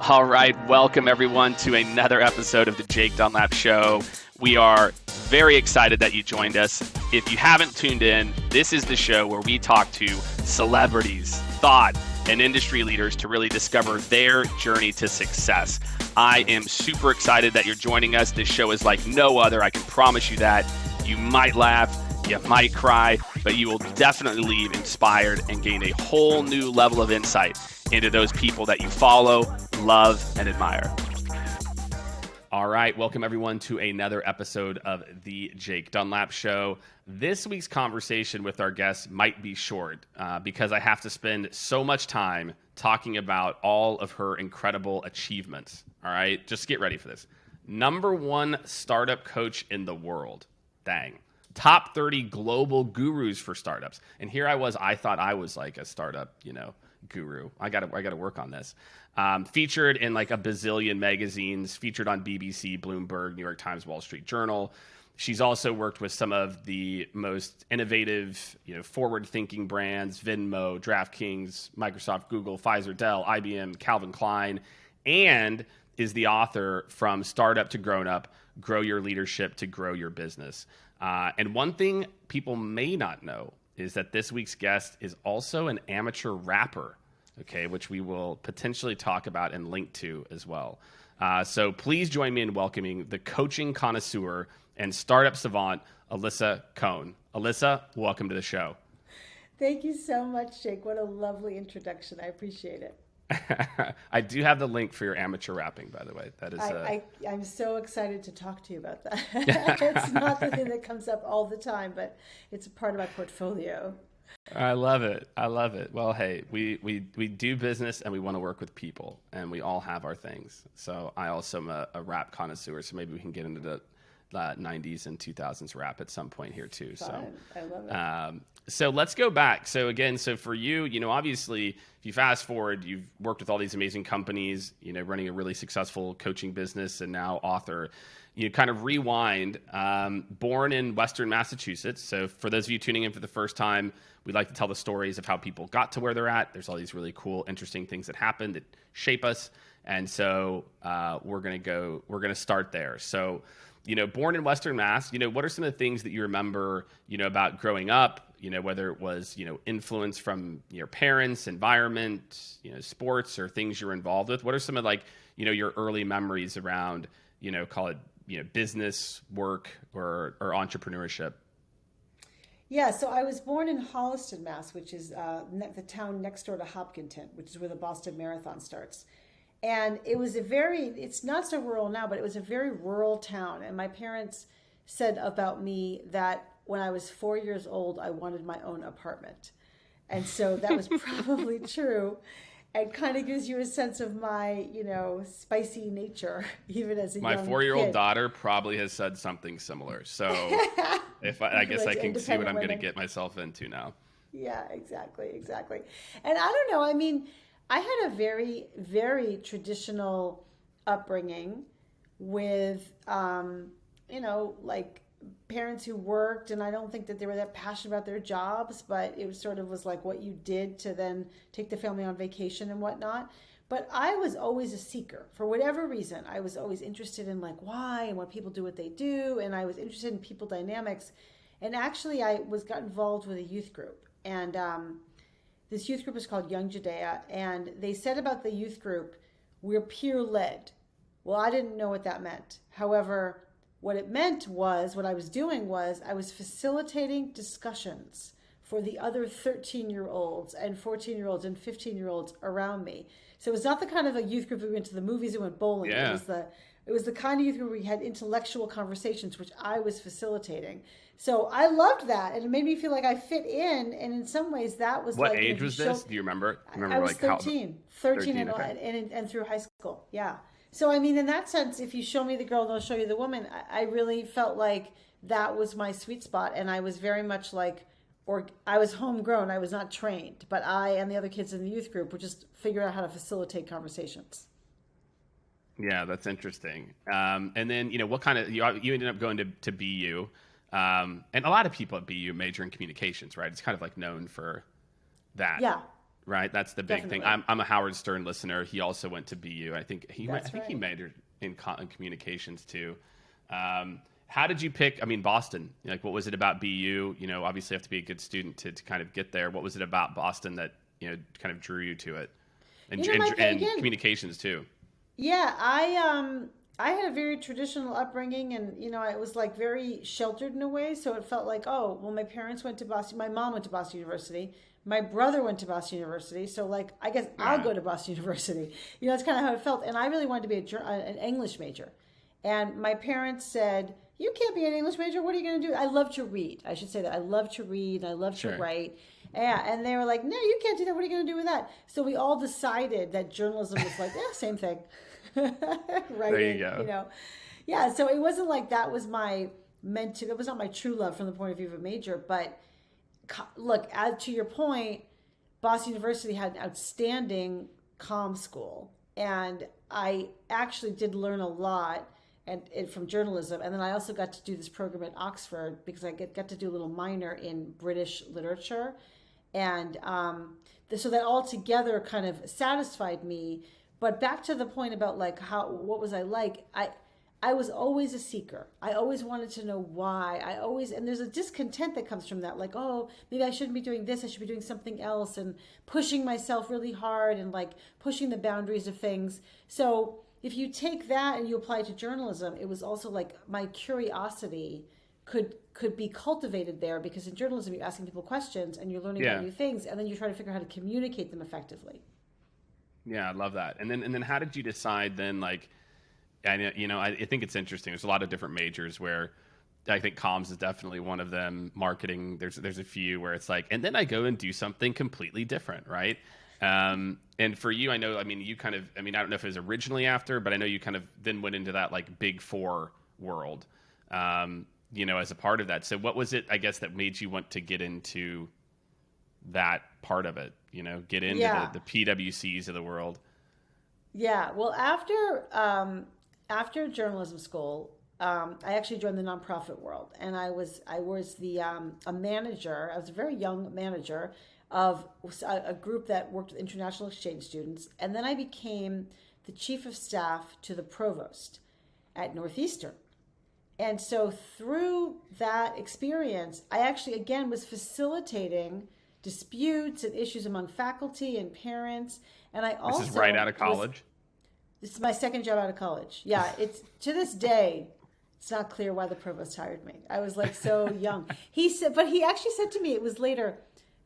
All right, welcome everyone to another episode of the Jake Dunlap Show. We are very excited that you joined us. If you haven't tuned in, this is the show where we talk to celebrities, thought, and industry leaders to really discover their journey to success. I am super excited that you're joining us. This show is like no other. I can promise you that. You might laugh, you might cry, but you will definitely leave inspired and gain a whole new level of insight into those people that you follow, love, and admire. All right, welcome everyone to another episode of the Jake Dunlap Show. This week's conversation with our guest might be short because I have to spend so much time talking about all of her incredible achievements. All right, just get ready for this. #1 startup coach in the world. Dang. Top 30 global gurus for startups. And here I thought I was like a startup, guru. I got to work on this. Featured in like a bazillion magazines, featured on BBC, Bloomberg, New York Times, Wall Street Journal. She's also worked with some of the most innovative, forward-thinking brands: Venmo, DraftKings, Microsoft, Google, Pfizer, Dell, IBM, Calvin Klein, and is the author from Startup to Grown Up: Grow Your Leadership to Grow Your Business. And one thing people may not know is that this week's guest is also an amateur rapper, okay, which we will potentially talk about and link to as well. So please join me in welcoming the coaching connoisseur and startup savant, Alisa Cohn. Alisa, welcome to the show. Thank you so much, Jake. What a lovely introduction. I appreciate it. I do have the link for your amateur rapping, by the way. That is. I'm so excited to talk to you about that. It's not the thing that comes up all the time, but it's a part of my portfolio. I love it. Well, hey, we do business and we want to work with people, and we all have our things. So I also am a rap connoisseur, so maybe we can get into the 90s and 2000s rap at some point here too. Fun. I love it. So let's go back. So for you, obviously, if you fast forward, you've worked with all these amazing companies, running a really successful coaching business and now author. You kind of rewind, born in Western Massachusetts. So for those of you tuning in for the first time, we like to tell the stories of how people got to where they're at. There's all these really cool, interesting things that happen that shape us. And so we're going to start there. So, born in Western Mass, what are some of the things that you remember, about growing up, whether it was, influence from your parents, environment, sports, or things you're involved with? What are some of your early memories around, call it, business, work, or entrepreneurship? Yeah, so I was born in Holliston, Mass, which is the town next door to Hopkinton, which is where the Boston Marathon starts. And it was it's not so rural now, but it was a very rural town. And my parents said about me that when I was 4 years old, I wanted my own apartment. And so that was probably true. And kind of gives you a sense of my, spicy nature, even as a young kid. My 4-year-old daughter probably has said something similar. So I guess I can see what I'm going to get myself into now. Yeah, exactly. And I don't know, I had a very, very traditional upbringing with, parents who worked, and I don't think that they were that passionate about their jobs, but it was like what you did to then take the family on vacation and whatnot. But I was always a seeker. For whatever reason, I was always interested in why and when people do what they do, and I was interested in people dynamics. And actually, I got involved with a youth group, and this youth group is called Young Judea, and they said about the youth group, we're peer-led. Well, I didn't know what that meant. However, what it meant was, what I was doing was, I was facilitating discussions for the other 13-year-olds and 14-year-olds and 15-year-olds around me. So it was not the kind of a youth group we went to the movies and went bowling. Yeah. It was the kind of youth group where we had intellectual conversations, which I was facilitating. So I loved that, and it made me feel like I fit in. And in some ways, that was what age was this? Do you remember? I was 13 okay. and through high school. Yeah. So in that sense, if you show me the girl, they'll show you the woman. I really felt like that was my sweet spot, and I was very much I was homegrown. I was not trained, but I and the other kids in the youth group would just figure out how to facilitate conversations. Yeah, that's interesting. And then, what kind of, you ended up going to BU. And a lot of people at BU major in communications, right? It's kind of known for that. Yeah. right? That's the big thing. I'm a Howard Stern listener. He also went to BU. I think he majored in communications too. How did you pick? I mean, Boston. Like, what was it about BU? You know, obviously, you have to be a good student to kind of get there. What was it about Boston that kind of drew you to it, and communications too? Yeah, I had a very traditional upbringing, and I was like very sheltered in a way. So it felt like, oh, well, my parents went to Boston. My mom went to Boston University. My brother went to Boston University. So like, I guess I'll go to Boston University. That's kind of how it felt. And I really wanted to be an English major. And my parents said, you can't be an English major. What are you going to do? I love to read. I should say that. I love to read. I love to write. Yeah. And they were like, no, you can't do that. What are you going to do with that? So we all decided that journalism was like, same thing. Right. There you go. Yeah. So it wasn't like that was that was not my true love from the point of view of a major. But look, to your point, Boston University had an outstanding comm school. And I actually did learn a lot from journalism. And then I also got to do this program at Oxford because I got to do a little minor in British literature. And so that all together kind of satisfied me. But back to the point about like what was I like? I was always a seeker. I always wanted to know why. And there's a discontent that comes from that. Like, oh, maybe I shouldn't be doing this. I should be doing something else, and pushing myself really hard and like pushing the boundaries of things. So if you take that and you apply it to journalism, it was also like my curiosity could be cultivated there, because in journalism, you're asking people questions and you're learning about new things, and then you try to figure out how to communicate them effectively. Yeah, I love that. And then how did you decide then, like, I think it's interesting. There's a lot of different majors where I think comms is definitely one of them. Marketing, there's a few where it's like, and then I go and do something completely different, right? And for you, I know, I mean, you kind of, I don't know if it was originally after, but I know you kind of then went into that like Big Four world, as a part of that. So what was it, I guess, that made you want to get into that part of it, get into the PwCs of the world? Yeah. Well, after journalism school, I actually joined the nonprofit world, and I was a manager. I was a very young manager of a group that worked with international exchange students, and then I became the chief of staff to the provost at Northeastern. And so through that experience, I actually again was facilitating disputes and issues among faculty and parents. And I also this is right out of college. This is my second job out of college. Yeah, it's to this day, it's not clear why the provost hired me. I was like so young. He actually said to me, it was later,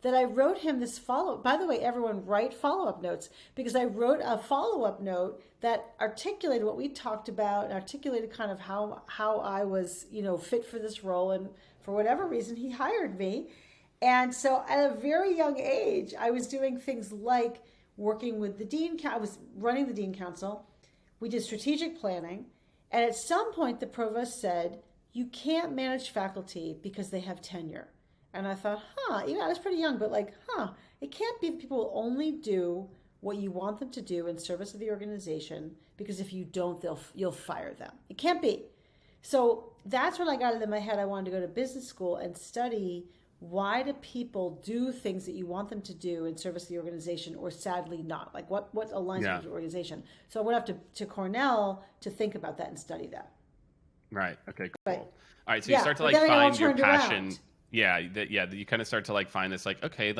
that I wrote him this follow-up. By the way, everyone write follow-up notes, because I wrote a follow-up note that articulated what we talked about and articulated kind of how I was, fit for this role. And for whatever reason, he hired me. And so at a very young age, I was doing things like working with the dean. I was running the dean council. We did strategic planning. And at some point, the provost said, you can't manage faculty because they have tenure. And I thought, I was pretty young, but it can't be that people will only do what you want them to do in service of the organization, because if you don't, you'll fire them. It can't be. So that's when I got it in my head. I wanted to go to business school and study, why do people do things that you want them to do in service of the organization, or sadly not? Like what aligns with the organization? So I went up to Cornell to think about that and study that. Right. Okay, cool. All right. So you start to find your passion. Around. You kind of start to find this okay,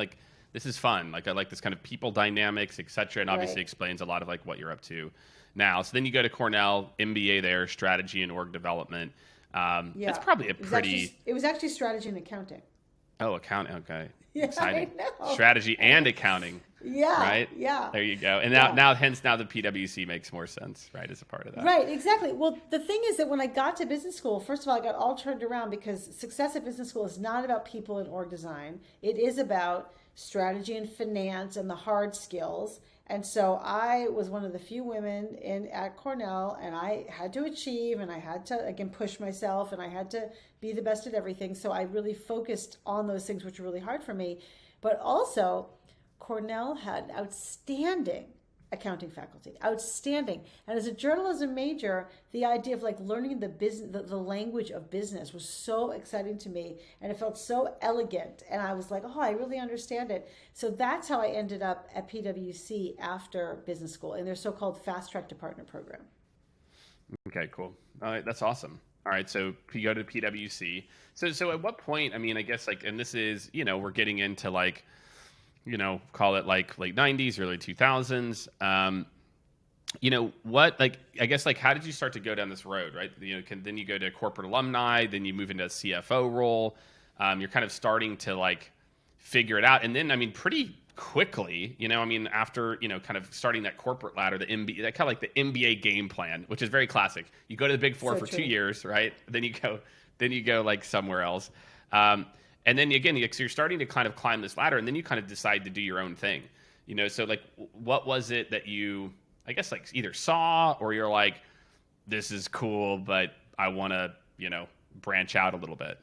this is fun. Like, I like this kind of people dynamics, et cetera. And obviously explains a lot of what you're up to now. So then you go to Cornell, MBA there, strategy and org development. It's probably it was actually strategy and accounting. Oh, accounting. Okay. Yeah, exciting. I know. Strategy and accounting. Yeah. Right? Yeah. There you go. And now the PwC makes more sense, right, as a part of that. Right, exactly. Well, the thing is that when I got to business school, first of all, I got all turned around, because success at business school is not about people and org design. It is about strategy and finance and the hard skills. And so I was one of the few women at Cornell, and I had to achieve, and I had to, again, push myself, and I had to be the best at everything. So I really focused on those things, which were really hard for me. But also, Cornell had outstanding accounting faculty, outstanding. And as a journalism major, the idea of like learning the business, the language of business was so exciting to me, and it felt so elegant. And I was like, oh, I really understand it. So that's how I ended up at PwC after business school in their so-called fast track to partner program. Okay, cool. All right, that's awesome. All right, so you go to PwC. So at what point, I mean, I guess like, and this is, we're getting into like, call it like late 90s, early 2000s. What, like, I guess like, how did you start to go down this road, right? Then you go to corporate alumni, then you move into a CFO role. You're kind of starting to like figure it out. And then, I mean, pretty quickly, after, kind of starting that corporate ladder, the MBA, that kind of like the MBA game plan, which is very classic. You go to the Big Four for 2 years, right? Then you go like somewhere else. And then again, so you're starting to kind of climb this ladder, and then you kind of decide to do your own thing, So like, what was it that you, I guess, like either saw or you're like, this is cool, but I want to, branch out a little bit?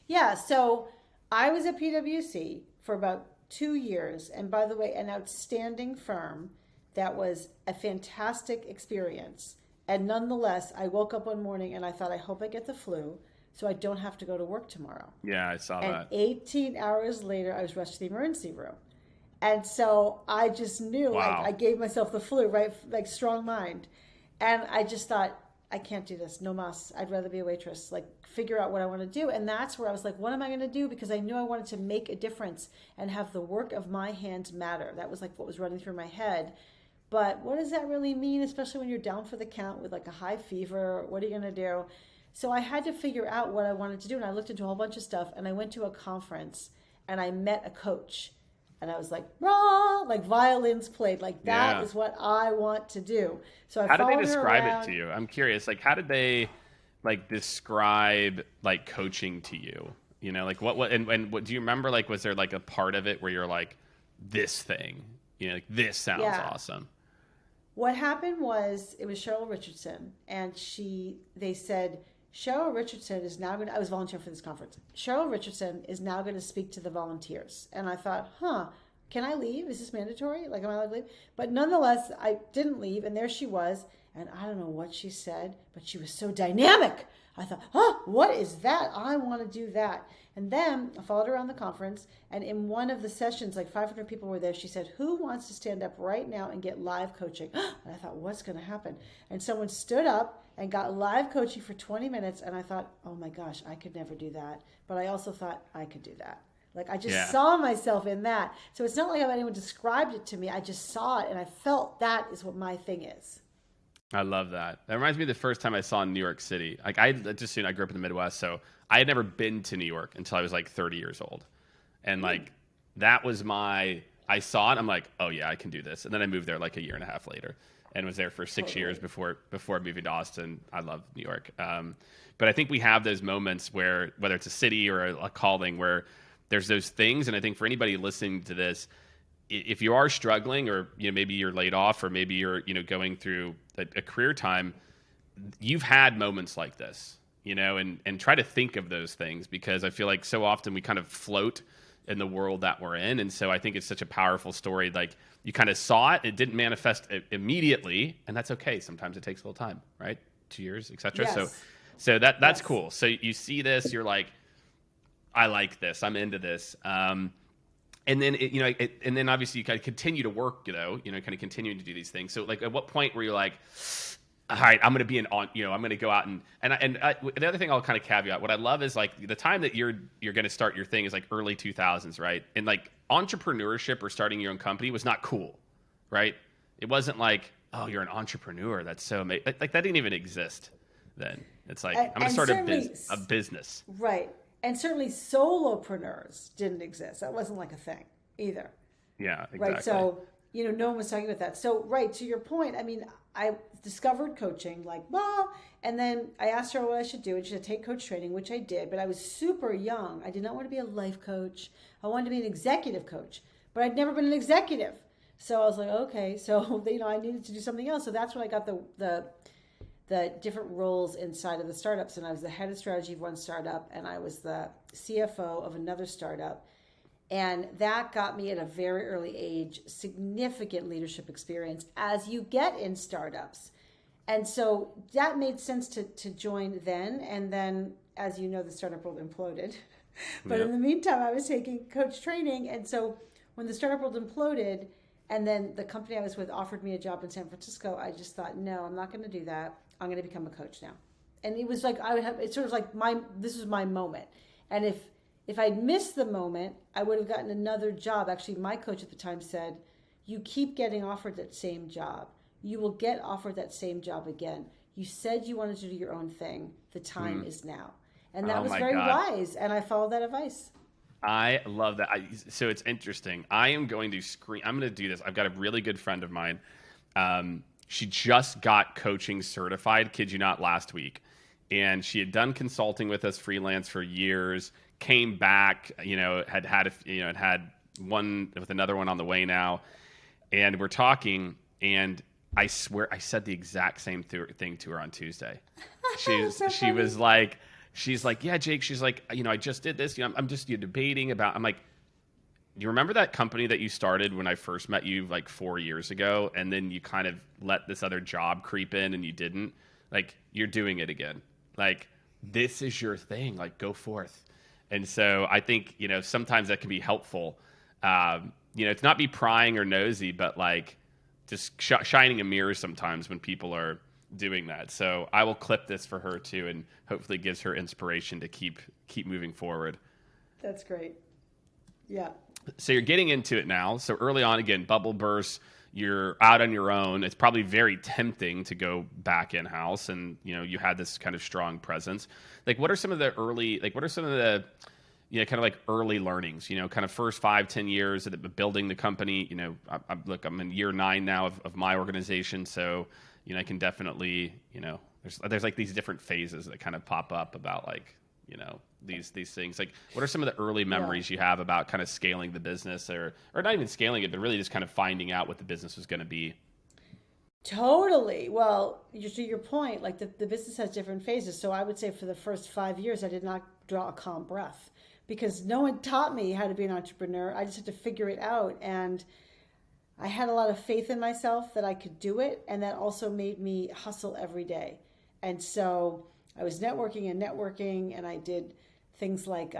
Yeah. So I was at PwC for about 2 years, and by the way, an outstanding firm that was a fantastic experience. And nonetheless, I woke up one morning and I thought, I hope I get the flu so I don't have to go to work tomorrow. Yeah, I saw that. And 18 hours later, I was rushed to the emergency room. And so I just knew, like, I gave myself the flu, right? Like, strong mind. And I just thought, I can't do this. No mas. I'd rather be a waitress. Like, figure out what I want to do. And that's where I was like, what am I going to do? Because I knew I wanted to make a difference and have the work of my hands matter. That was like what was running through my head. But what does that really mean, especially when you're down for the count with like a high fever? What are you going to do? So I had to figure out what I wanted to do. And I looked into a whole bunch of stuff, and I went to a conference and I met a coach. And I was like, rah, like violins played. Like, that is what I want to do. So I How did they followed her describe around. it to you? I'm curious. Like, how did they like describe like coaching to you? Like what and what do you remember? Like, was there like a part of it where you're like, this thing, like this sounds awesome? What happened was, it was Cheryl Richardson, and they said, Cheryl Richardson is now going to, I was volunteering for this conference. Cheryl Richardson is now going to speak to the volunteers. And I thought, can I leave? Is this mandatory? Like, am I allowed to leave? But nonetheless, I didn't leave, and there she was. And I don't know what she said, but she was so dynamic. I thought, what is that? I want to do that. And then I followed her around the conference, and in one of the sessions, like 500 people were there, she said, who wants to stand up right now and get live coaching? And I thought, what's going to happen? And someone stood up and got live coaching for 20 minutes, and I thought, oh my gosh, I could never do that. But I also thought I could do that. Like, I just saw myself in that. So it's not like anyone described it to me. I just saw it, and I felt that is what my thing is. I love that. That reminds me of the first time I saw in New York City. Like, I grew up in the Midwest, so I had never been to New York until I was like 30 years old. And like, that was I saw it. I'm like, oh yeah, I can do this. And then I moved there like a year and a half later and was there for 6 years before moving to Austin. I love New York. But I think we have those moments where, whether it's a city or a calling, where there's those things. And I think for anybody listening to this, if you are struggling, or maybe you're laid off, or maybe you're going through a career time, you've had moments like this, and try to think of those things, because I feel like so often we kind of float in the world that we're in. And so I think it's such a powerful story. Like, you kind of saw it didn't manifest immediately, and that's okay. Sometimes it takes a little time, right? 2 years, etc. Yes. So that's cool. So you see this, you're like, I like this, I'm into this. And then, and then obviously you kind of continue to work, kind of continuing to do these things. So like, at what point were you like, all right, I'm going to be I'm going to go out and the other thing I'll kind of caveat, what I love is like the time that you're going to start your thing is like early 2000s, right? And like, entrepreneurship or starting your own company was not cool, right? It wasn't like, oh, you're an entrepreneur. That's so amazing. Like, that didn't even exist then. It's like, I'm going to start a business. Right. And certainly solopreneurs didn't exist. That wasn't like a thing either. Yeah, exactly. Right. So, no one was talking about that. So, right, to your point, I mean, I discovered coaching, like, and then I asked her what I should do, and she said, take coach training, which I did, but I was super young. I did not want to be a life coach. I wanted to be an executive coach, but I'd never been an executive. So I was like, okay, so, I needed to do something else. So that's when I got the different roles inside of the startups. And I was the head of strategy of one startup, and I was the CFO of another startup. And that got me at a very early age significant leadership experience as you get in startups. And so that made sense to join then. And then, as you know, the startup world imploded. But in the meantime, I was taking coach training. And so when the startup world imploded, and then the company I was with offered me a job in San Francisco, I just thought, no, I'm not going to do that. I'm going to become a coach now. And it was like, it's sort of like this was my moment. And if I'd missed the moment, I would have gotten another job. Actually, my coach at the time said, you keep getting offered that same job. You will get offered that same job again. You said you wanted to do your own thing. The time is now. And that was very wise. And I followed that advice. I love that. So it's interesting. I'm going to do this. I've got a really good friend of mine. She just got coaching certified, kid you not, last week. And she had done consulting with us freelance for years, came back, had one with another one on the way now. And we're talking, and I swear I said the exact same thing to her on Tuesday. She was like, yeah, Jake, she's like, I just did this. I'm just debating about, I'm like, do you remember that company that you started when I first met you like 4 years ago? And then you kind of let this other job creep in and you didn't? Like, you're doing it again. Like, this is your thing. Like, go forth. And so I think, sometimes that can be helpful. To not be prying or nosy, but like just shining a mirror sometimes when people are doing that. So I will clip this for her too, and hopefully gives her inspiration to keep moving forward. That's great. Yeah. So you're getting into it now. So early on, again, bubble bursts, you're out on your own. It's probably very tempting to go back in-house, and you had this kind of strong presence. Like, what are some of the early early learnings, kind of first 5-10 years of building the company? I'm in year 9 now of my organization. So, I can definitely, there's like these different phases that kind of pop up about like, these things. Like, what are some of the early memories you have about kind of scaling the business, or not even scaling it, but really just kind of finding out what the business was going to be? Totally. Well, to your point, like the business has different phases. So I would say for the first 5 years, I did not draw a calm breath because no one taught me how to be an entrepreneur. I just had to figure it out. And I had a lot of faith in myself that I could do it. And that also made me hustle every day. And so I was networking, and I did things like,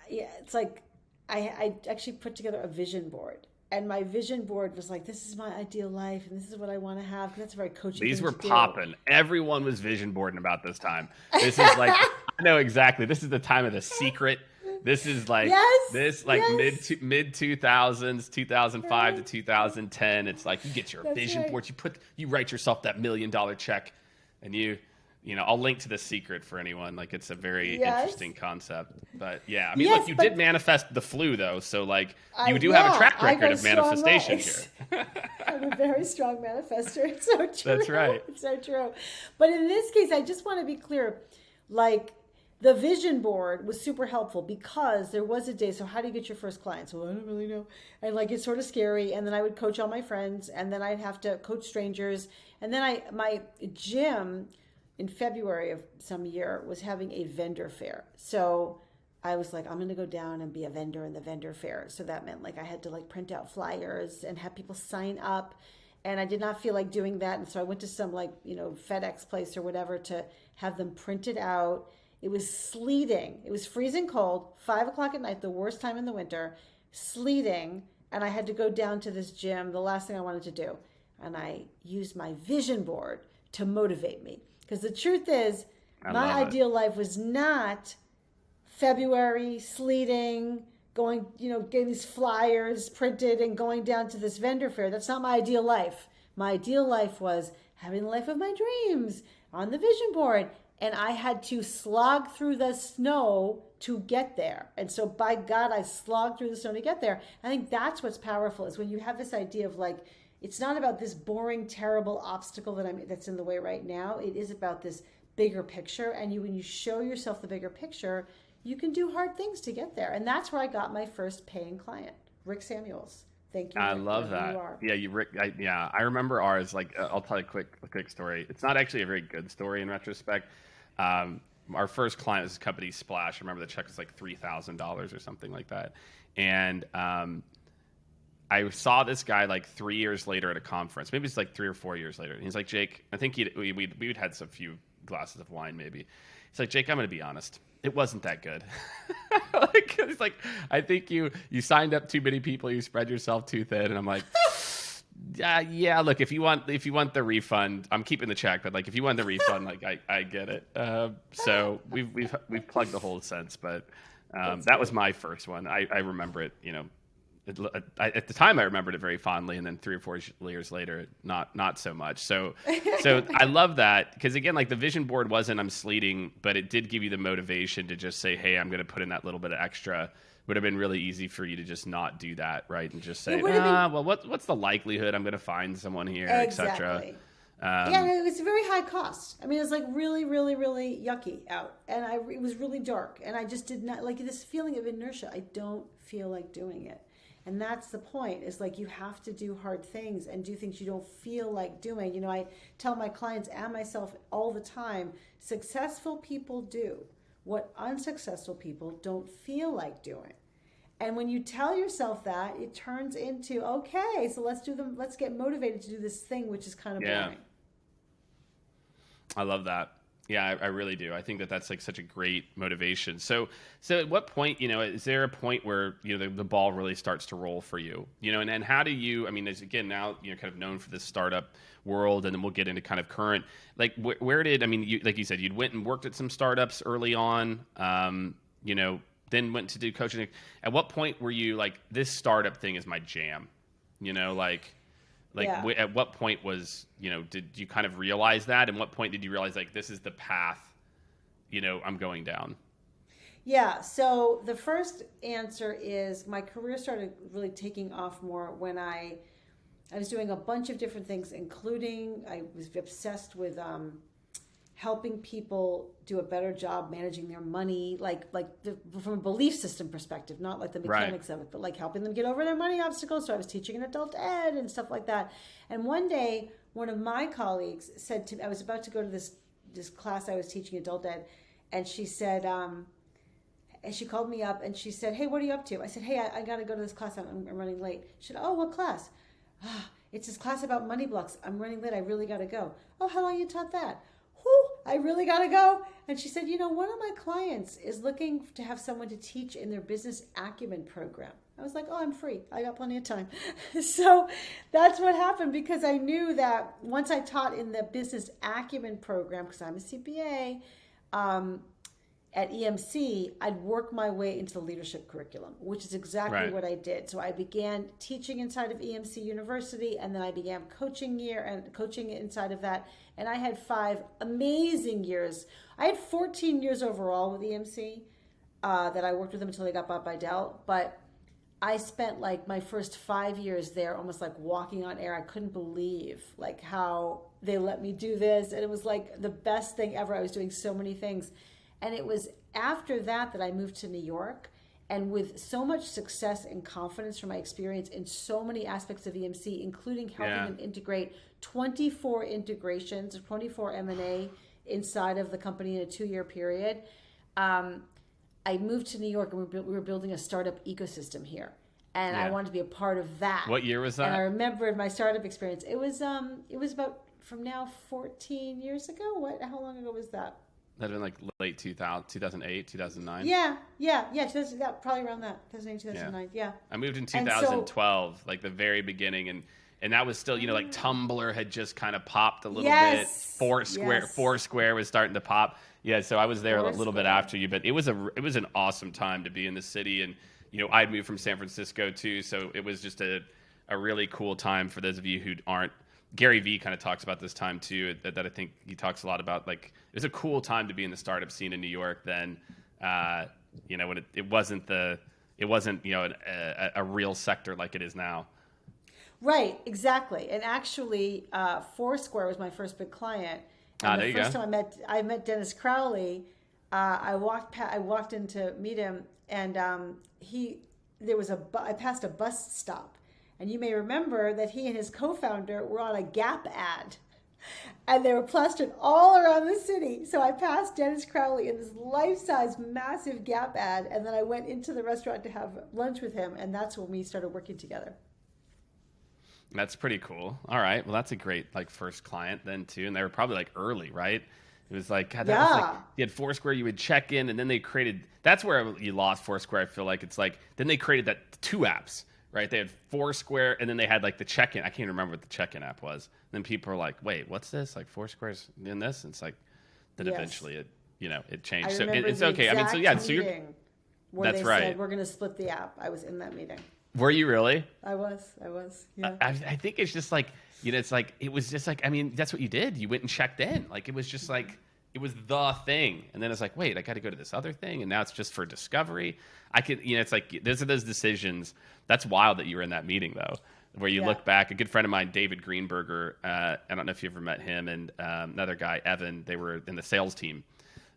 it's like I actually put together a vision board. And my vision board was like, this is my ideal life, and this is what I want to have. Because that's a very coaching These thing were to do. popping. Everyone was vision boarding about this time. This is like, I know exactly. This is the time of The Secret. This is like mid 2000s, 2005 to 2010. It's like you get your vision board. You write yourself that $1 million check, and I'll link to The Secret for anyone. Like, it's a very interesting concept. But yeah, I mean, look, you did manifest the flu though. So like you do have a track record of manifestation here. I'm a very strong manifester. It's so true. That's right. It's so true. But in this case, I just want to be clear, like, the vision board was super helpful because there was a day. So how do you get your first clients? Well, I don't really know. And like, it's sort of scary. And then I would coach all my friends, and then I'd have to coach strangers. And then my gym in February of some year was having a vendor fair. So I was like, I'm going to go down and be a vendor in the vendor fair. So that meant like I had to like print out flyers and have people sign up. And I did not feel like doing that. And so I went to some like, FedEx place or whatever to have them printed out. It was sleeting. It was freezing cold, 5 o'clock at night, the worst time in the winter, sleeting. And I had to go down to this gym, the last thing I wanted to do. And I used my vision board to motivate me. Because the truth is, my ideal life was not February, sleeting, going, getting these flyers printed and going down to this vendor fair. That's not my ideal life. My ideal life was having the life of my dreams on the vision board. And I had to slog through the snow to get there. And so by God, I slogged through the snow to get there. I think that's what's powerful, is when you have this idea of like, it's not about this boring, terrible obstacle that's in the way right now. It is about this bigger picture. And when you show yourself the bigger picture, you can do hard things to get there. And that's where I got my first paying client, Rick Samuels. Thank you. I love that. Rick. I remember ours. Like, I'll tell you a quick story. It's not actually a very good story in retrospect. our first client was a company Splash. I remember the check was like $3,000 or something like that. And I saw this guy like 3 years later at a conference. Maybe it's like 3 or 4 years later. And he's like, Jake, I think we'd had some few glasses of wine maybe. He's like, Jake, I'm going to be honest. It wasn't that good. He's like, I think you signed up too many people. You spread yourself too thin. And I'm like, yeah. Look, if you want the refund, I'm keeping the check. But like, if you want the refund, like I get it. So we've plugged the whole sense. But that was my first one. I remember it. At the time I remembered it very fondly, and then 3 or 4 years later, not so much. So I love that, because again, like the vision board wasn't I'm sleeting, but it did give you the motivation to just say, hey, I'm going to put in that little bit of extra. Would have been really easy for you to just not do that, right? And just say, well, what's the likelihood I'm going to find someone here, etc. It was a very high cost. I mean, it was like really, really, really yucky out, and it was really dark, and I just did not like this feeling of inertia. I don't feel like doing it. And that's the point, is like you have to do hard things and do things you don't feel like doing. I tell my clients and myself all the time, successful people do what unsuccessful people don't feel like doing. And when you tell yourself that, it turns into, okay, so let's get motivated to do this thing, which is kind of boring. I love that. Yeah, I really do. I think that's like such a great motivation. So at what point, is there a point where, the ball really starts to roll for you, and how do you, I mean, as again, now, kind of known for this startup world, and then we'll get into kind of current, like where did, I mean, like you said, you'd went and worked at some startups early on, then went to do coaching. At what point were you like, this startup thing is my jam, at what point was, did you kind of realize that? And what point did you realize, like, this is the path, I'm going down? Yeah. So the first answer is my career started really taking off more when I was doing a bunch of different things, including I was obsessed with helping people do a better job managing their money, from a belief system perspective, not like the mechanics of it, but like helping them get over their money obstacles. So I was teaching in adult ed and stuff like that. And one day, one of my colleagues said to me, I was about to go to this class I was teaching adult ed, and she said, and she called me up and she said, hey, what are you up to? I said, hey, I got to go to this class. I'm running late. She said, oh, what class? It's this class about money blocks. I'm running late. I really got to go. Oh, how long you taught that? I really got to go. And she said, one of my clients is looking to have someone to teach in their business acumen program. I was like, oh, I'm free. I got plenty of time. So that's what happened, because I knew that once I taught in the business acumen program, because I'm a CPA, at EMC, I'd work my way into the leadership curriculum, which is exactly what I did. So I began teaching inside of EMC University, and then I began coaching inside of that. And I had 5 amazing years. I had 14 years overall with EMC that I worked with them until they got bought by Dell. But I spent like my first 5 years there almost like walking on air. I couldn't believe like how they let me do this. And it was like the best thing ever. I was doing so many things. And it was after that I moved to New York, and with so much success and confidence from my experience in so many aspects of EMC, including helping them integrate 24 integrations, 24 M&A inside of the company in a 2-year period. I moved to New York, and we were building a startup ecosystem here. And I wanted to be a part of that. What year was that? And I remembered my startup experience. It was about, from now 14 years ago. How long ago was that? That'd been like late 2008, 2009. Yeah, probably around that, 2008, 2009. Yeah. I moved in 2012, like the very beginning, and that was still, like Tumblr had just kind of popped a little bit. Foursquare was starting to pop. Yeah, so I was there a little bit after you, but it was an awesome time to be in the city, and I'd moved from San Francisco too, so it was just a really cool time for those of you who aren't. Gary Vee kind of talks about this time too, that I think he talks a lot about. Like, it was a cool time to be in the startup scene in New York then, when it wasn't a real sector like it is now. Right, exactly. And actually, Foursquare was my first big client. And the first time I met Dennis Crowley, I walked in to meet him, and I passed a bus stop. And you may remember that he and his co-founder were on a Gap ad. And they were plastered all around the city. So I passed Dennis Crowley in this life-size massive Gap ad, and then I went into the restaurant to have lunch with him, and that's when we started working together. That's pretty cool. All right. Well, that's a great first client then too. And they were probably early, right? It was God, that was you had Foursquare, you would check in, and then they created, that's where you lost Foursquare. I feel like it's then they created that two apps, right? They had Foursquare, and then they had the check-in. I can't remember what the check-in app was. And then people were like, wait, what's this? Foursquare's in this? And it's then eventually it changed. So it's okay. I mean, so yeah, so you're, that's right. Said, we're going to split the app. I was in that meeting. Were you really? I was. Yeah. I think it's just it's it was just I mean, that's what you did. You went and checked in. It was just it was the thing. And then it's wait, I got to go to this other thing. And now it's just for discovery. I could, it's those are those decisions. That's wild that you were in that meeting though, where you look back. A good friend of mine, David Greenberger, I don't know if you ever met him, and another guy, Evan, they were in the sales team.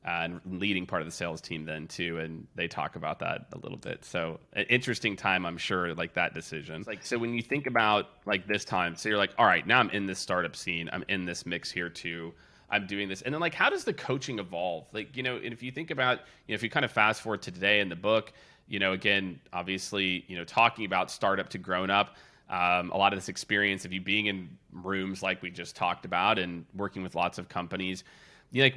And leading part of the sales team then too, and they talk about that a little bit. So an interesting time, I'm sure, that decision. So when you think about this time, so you're all right, now I'm in this startup scene, I'm in this mix here too, I'm doing this, and then how does the coaching evolve? And if you think about, if you kind of fast forward to today in the book, again, obviously, talking about startup to grown up, a lot of this experience of you being in rooms like we just talked about and working with lots of companies.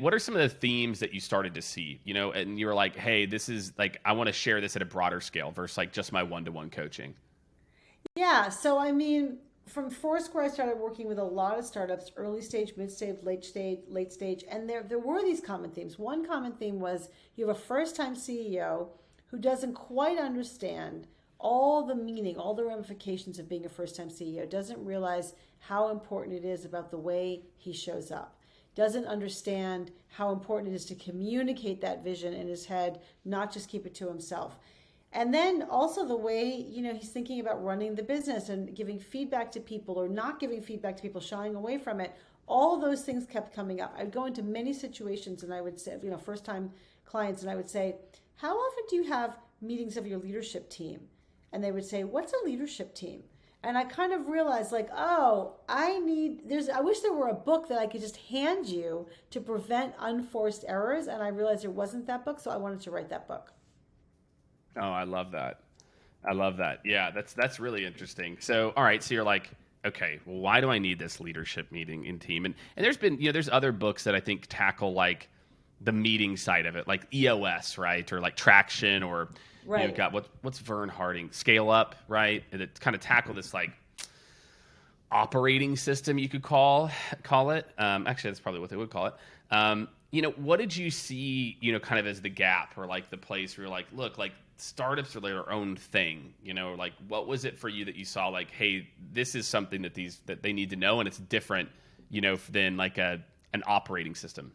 What are some of the themes that you started to see, and you were hey, this is I want to share this at a broader scale versus just my one-to-one coaching? Yeah. So, I mean, from Foursquare, I started working with a lot of startups, early stage, mid stage, late stage. And there were these common themes. One common theme was you have a first-time CEO who doesn't quite understand all the meaning, all the ramifications of being a first-time CEO, doesn't realize how important it is about the way he shows up. Doesn't understand how important it is to communicate that vision in his head, not just keep it to himself. And then also the way, he's thinking about running the business and giving feedback to people or not giving feedback to people, shying away from it. All of those things kept coming up. I'd go into many situations and I would say, first time clients, and I would say, how often do you have meetings of your leadership team? And they would say, what's a leadership team? And I kind of realized I wish there were a book that I could just hand you to prevent unforced errors. And I realized there wasn't that book. So I wanted to write that book. Oh, I love that. Yeah, that's really interesting. So, all right. So you're okay, well, why do I need this leadership meeting in team? And there's been, there's other books that I think tackle the meeting side of it, EOS, right? Or Traction, or right. You've got what's Vern Harding, Scale Up, right? And it kind of tackle this operating system, you could call it. Actually, that's probably what they would call it. What did you see, kind of as the gap or the place where you're look, startups are their own thing, what was it for you that you saw hey, this is something that they need to know, and it's different, than an operating system?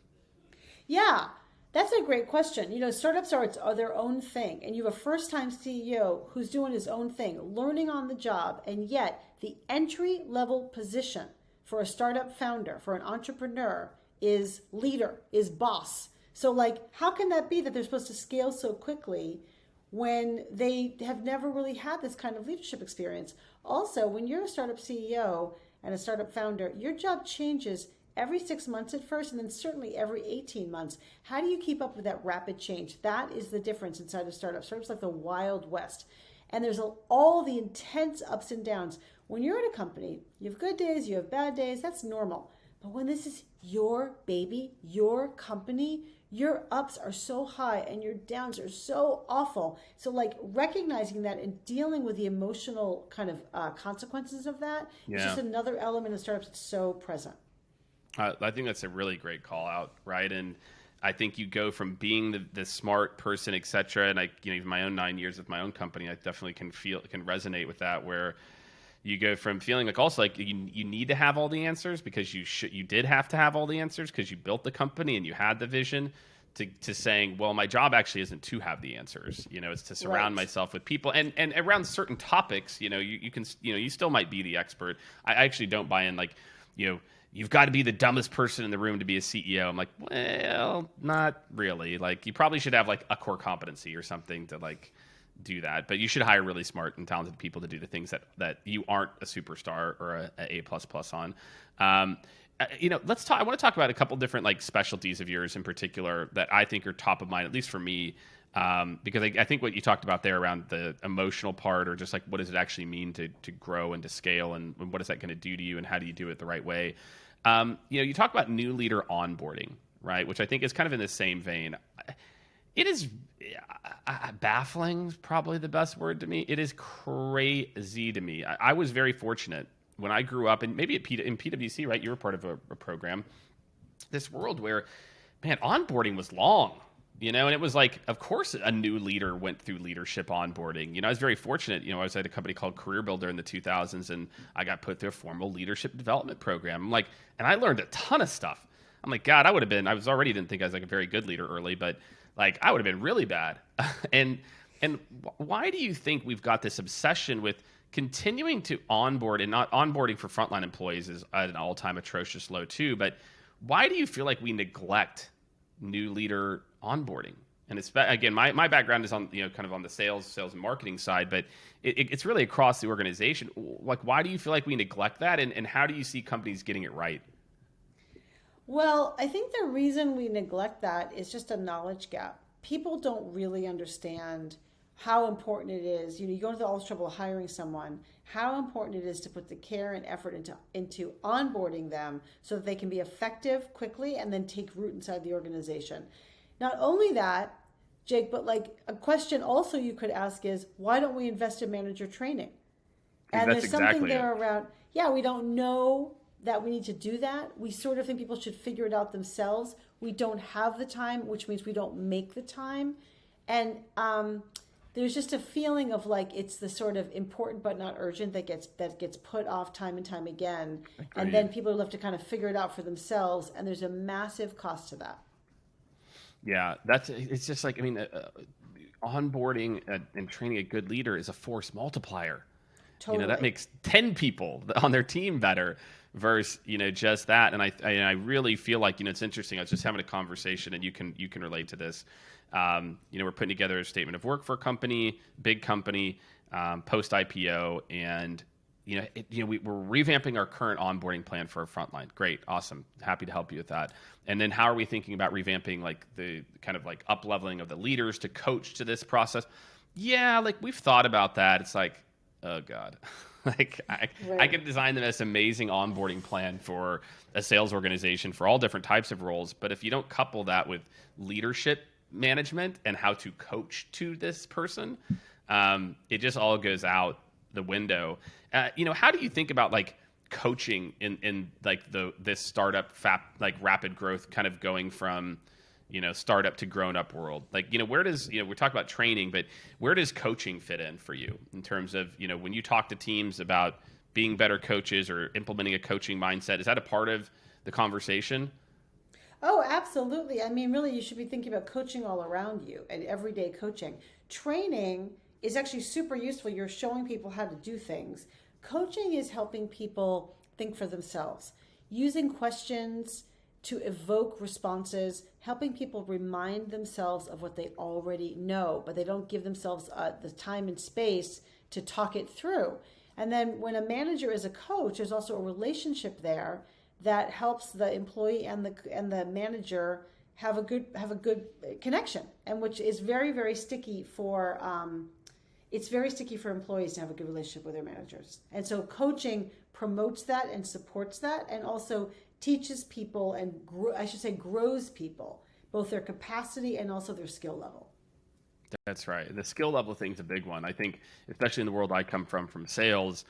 Yeah, that's a great question. Startups are their own thing, and you have a first-time CEO who's doing his own thing, learning on the job, and yet the entry-level position for a startup founder, for an entrepreneur, is leader, is boss. So, how can that be that they're supposed to scale so quickly when they have never really had this kind of leadership experience? Also, when you're a startup CEO and a startup founder, your job changes every 6 months at first, and then certainly every 18 months. How do you keep up with that rapid change? That is the difference inside of startups. Startups like the Wild West. And there's all the intense ups and downs. When you're in a company, you have good days, you have bad days, that's normal. But when this is your baby, your company, your ups are so high and your downs are so awful. So recognizing that and dealing with the emotional kind of consequences of that is just another element of startups that's so present. I think that's a really great call out, right? And I think you go from being the smart person, et cetera, and even my own 9 years with my own company, I definitely can resonate with that, where you go from feeling you need to have all the answers because you did have to have all the answers because you built the company and you had the vision, to saying, well, my job actually isn't to have the answers. It's to surround myself with people and around certain topics. You can you still might be the expert. I actually don't buy in you've got to be the dumbest person in the room to be a CEO. I'm well, not really. You probably should have a core competency or something to do that, but you should hire really smart and talented people to do the things that you aren't a superstar or a A++ on. Let's talk. I want to talk about a couple different like specialties of yours in particular that I think are top of mind, at least for me, because I think what you talked about there around the emotional part, or just like what does it actually mean to grow and to scale, and what is that going to do to you, and how do you do it the right way? You talk about new leader onboarding, right? Which I think is kind of in the same vein. It is baffling, is probably the best word to me. It is crazy to me. I was very fortunate when I grew up, and maybe in PwC, right? You were part of a program, this world where, man, onboarding was long, and it was like, of course, a new leader went through leadership onboarding. I was very fortunate. I was at a company called Career Builder in the 2000s, and I got put through a formal leadership development program. And I learned a ton of stuff. I'm like, God, I didn't think I was like a very good leader early, but like I would have been really bad. and why do you think we've got this obsession with continuing to onboard, and not onboarding for frontline employees is at an all-time atrocious low too, but why do you feel like we neglect new leader onboarding? And it's, again, my background is on, kind of on the sales and marketing side, but it's really across the organization. Like, why do you feel like we neglect that? And how do you see companies getting it right? Well, I think the reason we neglect that is just a knowledge gap. People don't really understand how important it is. You go into all this trouble of hiring someone, how important it is to put the care and effort into onboarding them so that they can be effective quickly and then take root inside the organization. Not only that, Jake, but like a question also you could ask is, why don't we invest in manager training? And there's something there around, we don't know that we need to do that. We sort of think people should figure it out themselves. We don't have the time, which means we don't make the time. And there's just a feeling of like it's the sort of important but not urgent that gets put off time and time again. Agreed. And then people are left to kind of figure it out for themselves, and there's a massive cost to that. Yeah, it's just like, onboarding and training a good leader is a force multiplier. Totally. That makes 10 people on their team better versus, just that. And I really feel like, it's interesting. I was just having a conversation, and you can relate to this. We're putting together a statement of work for a company, big company, post IPO, and we're revamping our current onboarding plan for our frontline. Great, awesome, happy to help you with that. And then how are we thinking about revamping like the kind of like up leveling of the leaders to coach to this process? Yeah, like we've thought about that. It's like, oh God. I could design the most amazing onboarding plan for a sales organization for all different types of roles, but if you don't couple that with leadership management and how to coach to this person, it just all goes out the window. How do you think about like coaching in like this startup rapid growth, kind of going from startup to grown up world? Like, where does, we're talking about training, but where does coaching fit in for you in terms of, when you talk to teams about being better coaches or implementing a coaching mindset? Is that a part of the conversation? Oh, absolutely. Really, you should be thinking about coaching all around you and everyday coaching. Training is actually super useful. You're showing people how to do things. Coaching is helping people think for themselves, using questions to evoke responses, helping people remind themselves of what they already know, but they don't give themselves the time and space to talk it through. And then when a manager is a coach, there's also a relationship there that helps the employee and the manager have a good connection, and which is very, very sticky for it's very sticky for employees to have a good relationship with their managers. And so coaching promotes that and supports that, and also teaches people and grows people, both their capacity and also their skill level. That's right. The skill level thing's a big one. I think, especially in the world I come from sales,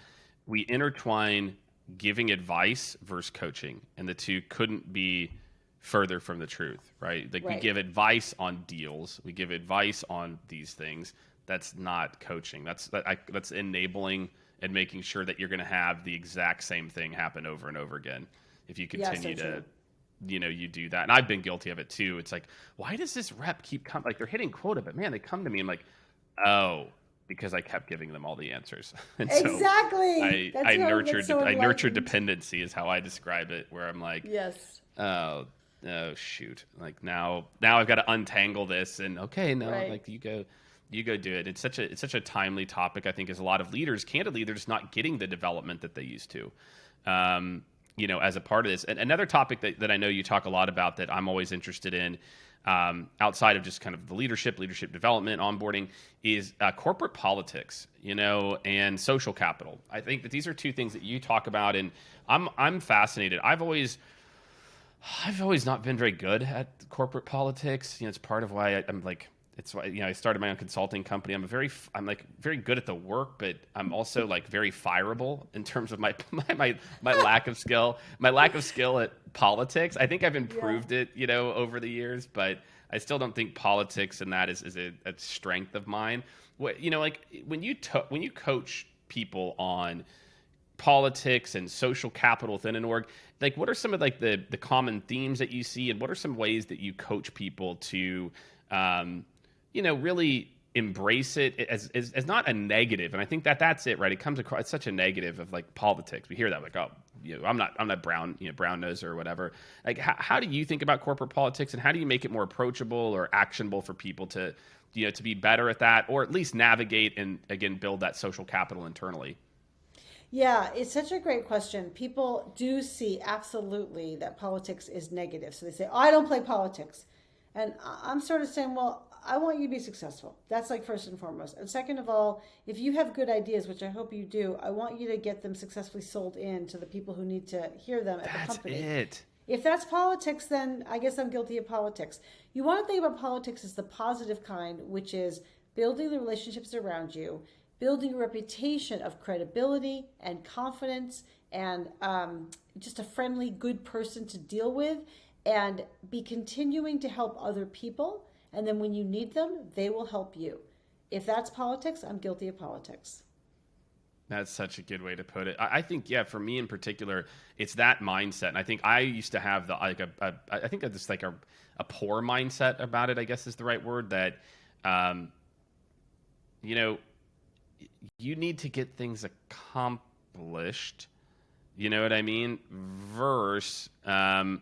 we intertwine giving advice versus coaching, and the two couldn't be further from the truth, right? Like we give advice on deals, we give advice on these things. That's not coaching. That's enabling and making sure that you're going to have the exact same thing happen over and over again. If you continue to, you do that. And I've been guilty of it too. It's like, why does this rep keep coming? Like they're hitting quota, but man, they come to me. I'm like, oh, because I kept giving them all the answers. And exactly. So I nurtured dependency is how I describe it, where I'm like, yes. Oh shoot. Like now I've got to untangle this, and okay, no, like you go. You go do it. It's such a timely topic. I think as a lot of leaders, candidly, they're just not getting the development that they used to. As a part of this. And another topic that I know you talk a lot about that I'm always interested in, outside of just kind of the leadership development, onboarding, is corporate politics, and social capital. I think that these are two things that you talk about, and I'm fascinated. I've always not been very good at corporate politics. It's part of why I'm like. It's why I started my own consulting company. I'm very good at the work, but I'm also like very fireable in terms of my lack of skill. My lack of skill at politics. I think I've improved it, over the years, but I still don't think politics and that is a strength of mine. Like when you coach people on politics and social capital within an org, like what are some of like the common themes that you see, and what are some ways that you coach people to really embrace it as not a negative? And I think that's it, right? It comes across, it's such a negative of like politics. We hear that like, oh, I'm not brown, brown nose or whatever. Like, how do you think about corporate politics, and how do you make it more approachable or actionable for people to be better at that, or at least navigate and again, build that social capital internally? Yeah, it's such a great question. People do see absolutely that politics is negative. So they say, oh, I don't play politics. And I'm sort of saying, well, I want you to be successful. That's like first and foremost. And second of all, if you have good ideas, which I hope you do, I want you to get them successfully sold in to the people who need to hear them at the company. That's it. If that's politics, then I guess I'm guilty of politics. You want to think about politics as the positive kind, which is building the relationships around you, building a reputation of credibility and confidence, and just a friendly, good person to deal with, and be continuing to help other people. And then when you need them, they will help you. If that's politics, I'm guilty of politics. That's such a good way to put it. I think, for me in particular, it's that mindset. And I think I used to have I think just like a poor mindset about it, I guess is the right word, that, you need to get things accomplished. You know what I mean? Versus, I'm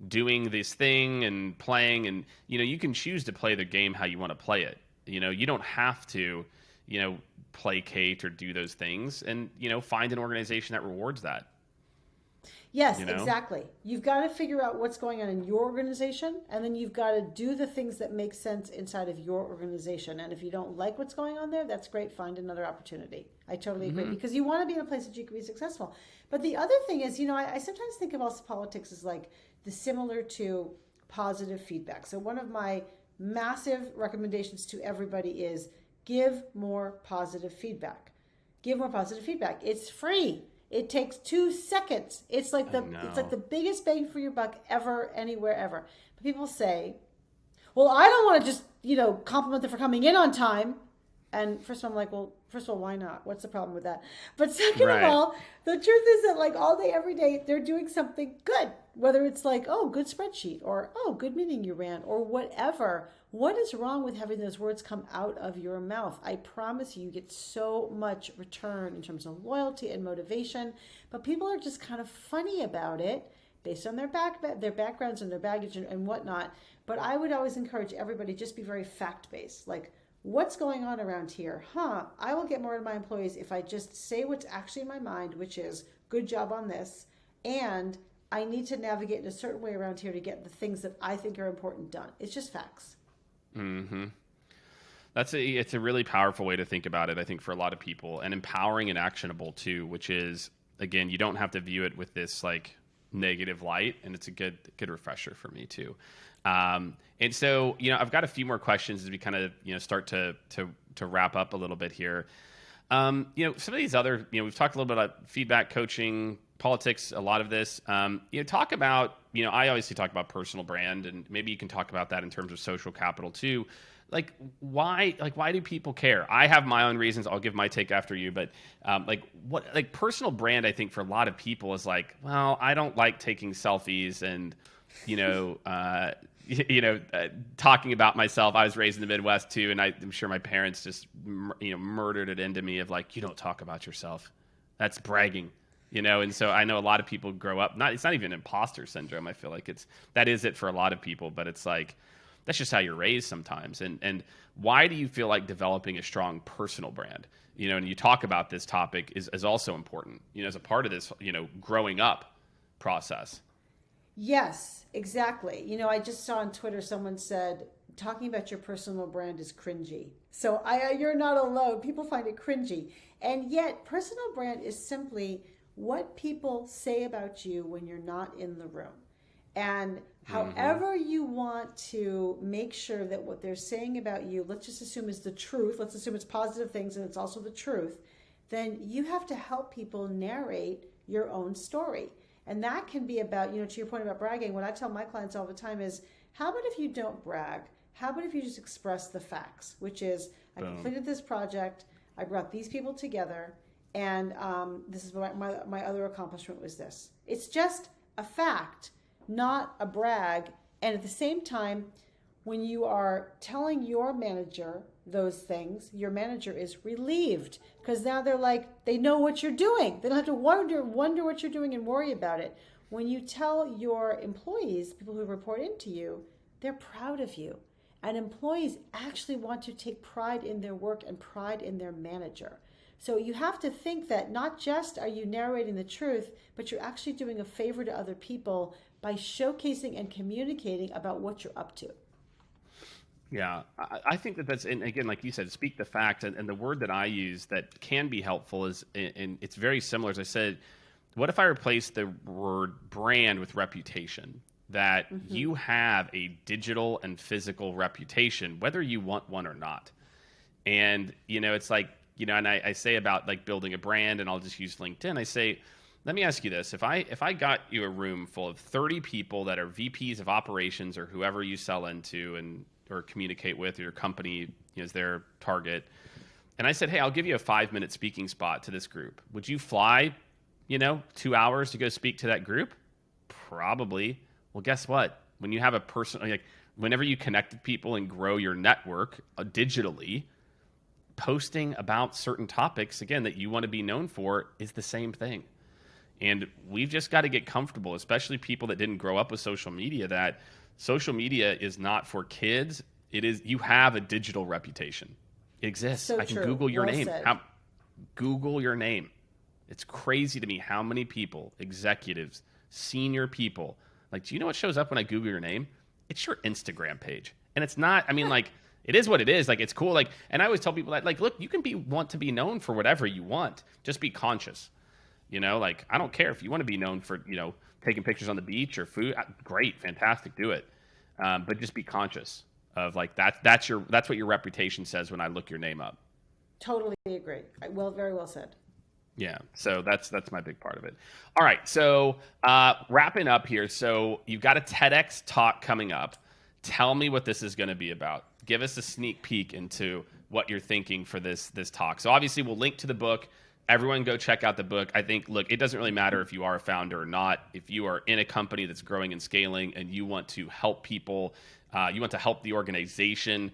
doing this thing and playing, and, you can choose to play the game how you want to play it. You don't have to, placate or do those things, and, find an organization that rewards that. Yes, exactly. You've got to figure out what's going on in your organization, and then you've got to do the things that make sense inside of your organization. And if you don't like what's going on there, that's great. Find another opportunity. I totally agree, because you want to be in a place that you can be successful. But the other thing is, I sometimes think of also politics as like similar to positive feedback. So one of my massive recommendations to everybody is give more positive feedback. Give more positive feedback. It's free. It takes 2 seconds. It's like the biggest bang for your buck ever, anywhere, ever. But people say, well, I don't want to just, compliment them for coming in on time. And first of all, I'm like, well, first of all, why not? What's the problem with that? But second of all, the truth is that like all day, every day, they're doing something good. Whether it's like, oh, good spreadsheet, or, oh, good meeting you ran, or whatever. What is wrong with having those words come out of your mouth? I promise you get so much return in terms of loyalty and motivation. But people are just kind of funny about it based on their backgrounds and their baggage and whatnot. But I would always encourage everybody just be very fact-based. Like, what's going on around here? I will get more out of my employees if I just say what's actually in my mind, which is, good job on this, and I need to navigate in a certain way around here to get the things that I think are important done. It's just facts. Mm-hmm. It's a really powerful way to think about it, I think, for a lot of people, and empowering and actionable too, which is, again, you don't have to view it with this like negative light, and it's a good refresher for me too. And so, I've got a few more questions as we kind of, start to wrap up a little bit here. Some of these other, we've talked a little bit about feedback, coaching, politics, a lot of this. Talk about, I obviously talk about personal brand, and maybe you can talk about that in terms of social capital too. Why do people care? I have my own reasons. I'll give my take after you, but personal brand, I think for a lot of people is like, well, I don't like taking selfies and, talking about myself. I was raised in the Midwest too, and I'm sure my parents just, murdered it into me of like, you don't talk about yourself. That's bragging. And so I know a lot of people grow up, it's not even imposter syndrome. I feel like that is it for a lot of people, but it's like that's just how you're raised sometimes. And why do you feel like developing a strong personal brand? And you talk about this topic is also important, as a part of this, growing up process. Yes, exactly. I just saw on Twitter someone said, talking about your personal brand is cringy. So you're not alone. People find it cringy. And yet personal brand is simply what people say about you when you're not in the room. And however you want to make sure that what they're saying about you, let's just assume is the truth. Let's assume it's positive things and it's also the truth. Then you have to help people narrate your own story. And that can be about, to your point about bragging, what I tell my clients all the time is, how about if you don't brag? How about if you just express the facts, which is, I completed this project, I brought these people together, and this is my other accomplishment was this. It's just a fact, not a brag. And at the same time, when you are telling your manager those things, your manager is relieved because now they're like, they know what you're doing. They don't have to wonder what you're doing and worry about it. When you tell your employees, people who report into you, they're proud of you. And employees actually want to take pride in their work and pride in their manager. So you have to think that not just are you narrating the truth, but you're actually doing a favor to other people by showcasing and communicating about what you're up to. Yeah, I think that's, and again, like you said, speak the fact. And the word that I use that can be helpful is, and it's very similar, as I said, what if I replace the word brand with reputation? That you have a digital and physical reputation, whether you want one or not. And, it's like, and I say about like building a brand, and I'll just use LinkedIn. I say, let me ask you this. If I got you a room full of 30 people that are VPs of operations or whoever you sell into or communicate with, or your company is their target, and I said, hey, I'll give you a 5-minute speaking spot to this group. Would you fly, 2 hours to go speak to that group? Probably. Well, guess what? When you have a person, like whenever you connect with people and grow your network digitally, posting about certain topics, again, that you want to be known for is the same thing. And we've just got to get comfortable, especially people that didn't grow up with social media, that social media is not for kids. It is, you have a digital reputation. It exists. So I can true. Google your Well name. said. Google your name. It's crazy to me how many people, executives, senior people, like, do you know what shows up when I Google your name? It's your Instagram page. And it's not, like, it is what it is. Like, it's cool. Like, and I always tell people that, like, look, you can want to be known for whatever you want. Just be conscious. Like, I don't care if you want to be known for, taking pictures on the beach or food. Great, fantastic, do it. But just be conscious of like that's what your reputation says when I look your name up. Totally agree. Very well said. Yeah, so that's my big part of it. All right, so wrapping up here. So you've got a TEDx talk coming up. Tell me what this is going to be about. Give us a sneak peek into what you're thinking for this talk. So obviously we'll link to the book. Everyone go check out the book. I think, look, it doesn't really matter if you are a founder or not. If you are in a company that's growing and scaling and you want to help people, you want to help the organization,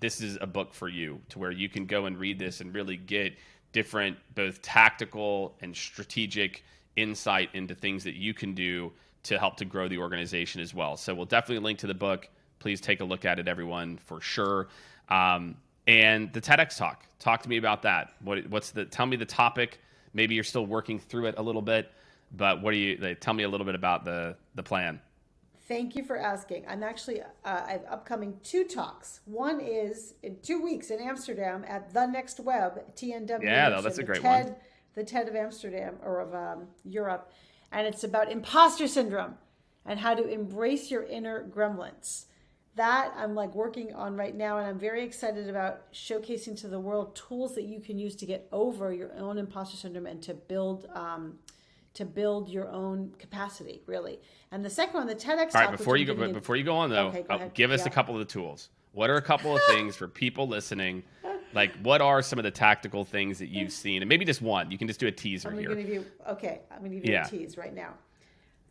this is a book for you, to where you can go and read this and really get different, both tactical and strategic insight into things that you can do to help to grow the organization as well. So we'll definitely link to the book. Please take a look at it, everyone, for sure. And the TEDx talk to me about that. Tell me the topic. Maybe you're still working through it a little bit, but tell me a little bit about the plan. Thank you for asking. I'm actually, I have upcoming 2 talks. One is in 2 weeks in Amsterdam at The Next Web, TNW. Yeah, that's a great one. The TED of Amsterdam, or of Europe. And it's about imposter syndrome and how to embrace your inner gremlins. That I'm like working on right now, and I'm very excited about showcasing to the world tools that you can use to get over your own imposter syndrome and to build your own capacity, really. And the second one, the TEDx talk. All right, before you go on though, okay, give us a couple of the tools. What are a couple of things for people listening? Like, what are some of the tactical things that you've seen? And maybe just one. You can just do a teaser here. I'm going to give you a tease right now.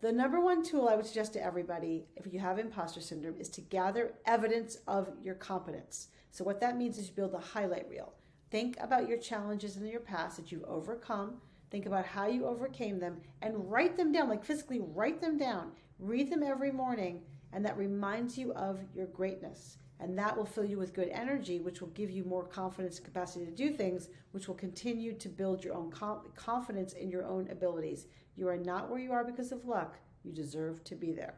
The number one tool I would suggest to everybody, if you have imposter syndrome, is to gather evidence of your competence. So what that means is you build a highlight reel. Think about your challenges in your past that you've overcome. Think about how you overcame them and write them down, like physically write them down. Read them every morning and that reminds you of your greatness. And that will fill you with good energy, which will give you more confidence and capacity to do things, which will continue to build your own confidence in your own abilities. You are not where you are because of luck. You deserve to be there.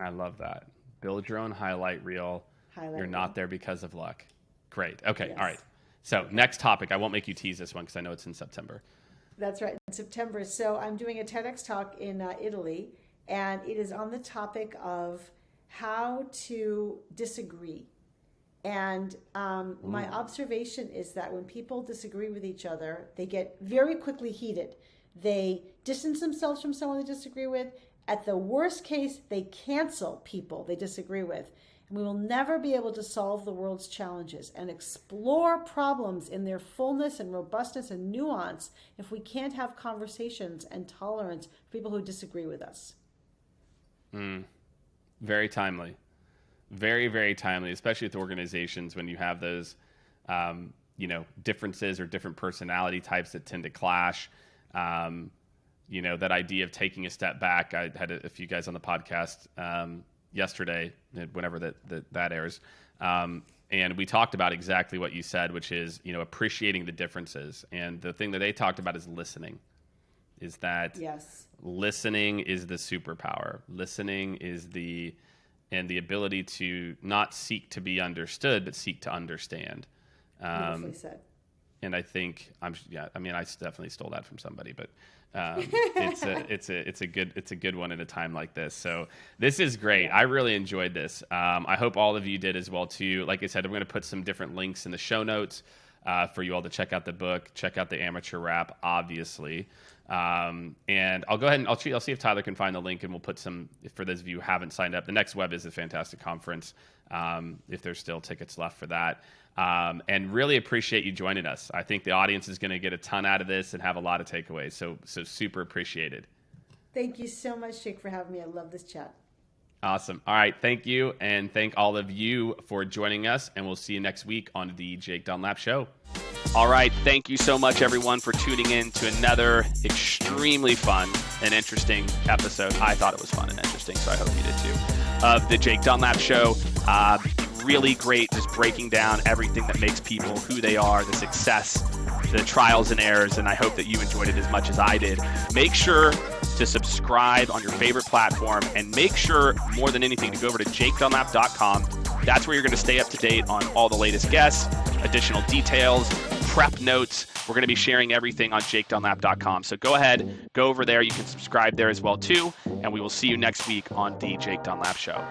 I love that. Build your own highlight reel. You're not there because of luck. Great. Okay. Yes. All right. So next topic. I won't make you tease this one because I know it's in September. That's right. In September. So I'm doing a TEDx talk in Italy, and it is on the topic of how to disagree. And my observation is that when people disagree with each other, they get very quickly heated. They distance themselves from someone they disagree with. At the worst case, they cancel people they disagree with. And we will never be able to solve the world's challenges and explore problems in their fullness and robustness and nuance if we can't have conversations and tolerance for people who disagree with us. Very timely. Very, very timely, especially with organizations when you have those, differences or different personality types that tend to clash. That idea of taking a step back. I had a few guys on the podcast yesterday, whenever that airs. And we talked about exactly what you said, which is, appreciating the differences. And the thing that they talked about is listening. Is that listening is the superpower. Listening is the ability to not seek to be understood, but seek to understand. Beautifully said. And I think I definitely stole that from somebody, but it's a good one at a time like this. So this is great. I really enjoyed this. I hope all of you did as well too. Like I said, I'm going to put some different links in the show notes for you all to check out the book, check out the amateur rap, obviously. And I'll go ahead and I'll see if Tyler can find the link, and we'll put some, for those of you who haven't signed up. The next web is a fantastic conference. If there's still tickets left for that. And really appreciate you joining us. I think the audience is going to get a ton out of this and have a lot of takeaways. So super appreciated. Thank you so much, Jake, for having me. I love this chat. Awesome. All right. Thank you. And thank all of you for joining us. And we'll see you next week on the Jake Dunlap Show. All right. Thank you so much, everyone, for tuning in to another extremely fun and interesting episode. I thought it was fun and interesting, so I hope you did too, of the Jake Dunlap Show. Really great, just breaking down everything that makes people who they are, the success, the trials and errors, and I hope that you enjoyed it as much as I did. Make sure to subscribe on your favorite platform, and make sure, more than anything, to go over to jakedunlap.com. That's where you're going to stay up to date on all the latest guests, additional details, prep notes. We're going to be sharing everything on jakedunlap.com. So go ahead, go over there. You can subscribe there as well too, and we will see you next week on the Jake Dunlap Show.